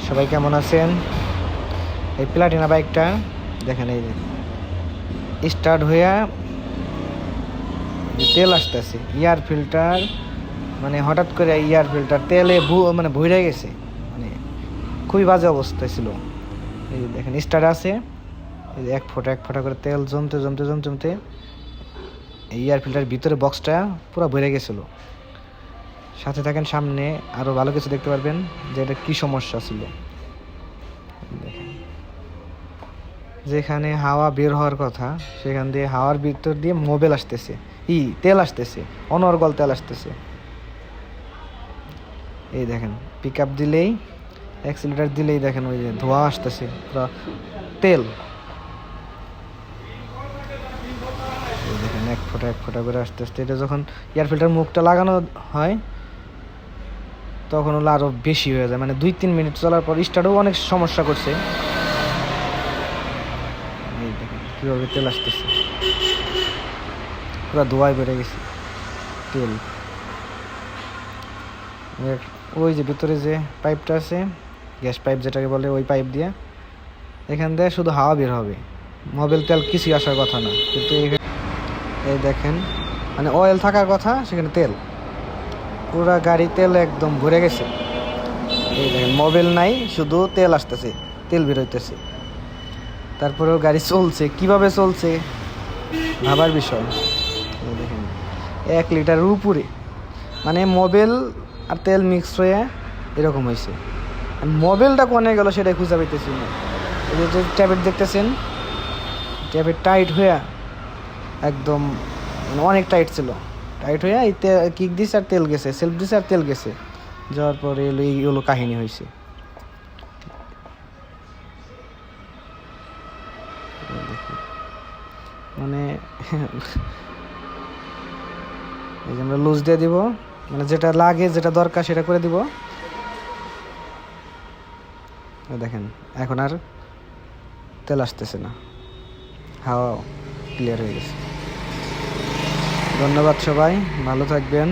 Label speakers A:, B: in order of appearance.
A: সবাই কেমন আছেন? এই প্লাটিনা বাইকটা দেখেন, এই স্টার্ট হইয়া তেল আসতেছে, এয়ার ফিল্টার মানে হঠাৎ করে এয়ার ফিল্টার তেলে মানে ভরে গেছে, মানে খুবই বাজে অবস্থায় ছিল। এই দেখেন স্টার্ট আছে, এই যে এক ফোঁটা করে তেল জমতে জমতে জমতে জমতে এয়ার ফিল্টার ভিতরে বক্সটা পুরো ভরে গেছিলো। সাথে থাকেন, সামনে আরও ভালো কিছু দেখতে পারবেন যে এটা কী সমস্যা ছিল। দেখেন, যেখানে হাওয়া বের হওয়ার কথা সেখান দিয়ে হাওয়ার ভিতর দিয়ে মোবিল আসতেছে, তেল আসতেছে, অনর্গল তেল আসতেছে। এই দেখেন, পিক আপ দিলেই, অ্যাক্সিলারেটর দিলেই দেখেন ওই যে ধোঁয়া আসতেছে, পুরো তেল। এই দেখেন এক ফোঁটা করে আস্তে আস্তে, এটা যখন এয়ার ফিল্টার মুখটা লাগানো হয় তখন হলো আরও বেশি হয়ে যায়, মানে 2-3 মিনিট চলার পর স্টার্টও অনেক সমস্যা করছে। এই দেখেন কীভাবে তেল আসতেছে, পুরো ধোঁয়ায় বেড়ে গেছে তেল। ওই যে ভিতরে যে পাইপটা আছে, গ্যাস পাইপ যেটাকে বলে, ওই পাইপ দিয়ে এখান দিয়ে শুধু হাওয়া বের হবে, মোবিল তেল কিছুই আসার কথা না। কিন্তু এই দেখেন, মানে অয়েল থাকার কথা, সেখানে তেল, পুরা গাড়ি তেল একদম ভরে গেছে। এই দেখেন মোবিল নাই, শুধু তেল আসতেছে, তেল বেরোইতেছে। তারপরেও গাড়ি চলছে, কিভাবে চলছে ভাবার বিষয়। এই দেখেন 1 লিটারের উপরে, মানে মোবিল আর তেল মিক্স হয়ে এরকম হয়েছে। মোবিলটা কোনে গেল সেটাই খুঁজে পাইতেছি না। এই যে ট্যাবেট দেখতেছেন, ট্যাবেট টাইট হয়ে একদম, মানে অনেক টাইট ছিল, টাইট হয়ে এই কিক দিছে আর তেল গেছে, সেলফ দিছে আর তেল গেছে, যাওয়ার পরে এইগুলো কাহিনী হয়েছে। মানে এই যে আমরা লুজ দিয়ে দিব, মানে যেটা লাগে যেটা দরকার সেটা করে দিব। দেখেন এখন আর তেল আসতেছে না, হাওয়া ক্লিয়ার হয়ে গেছে। ধন্যবাদ সবাই, ভালো থাকবেন।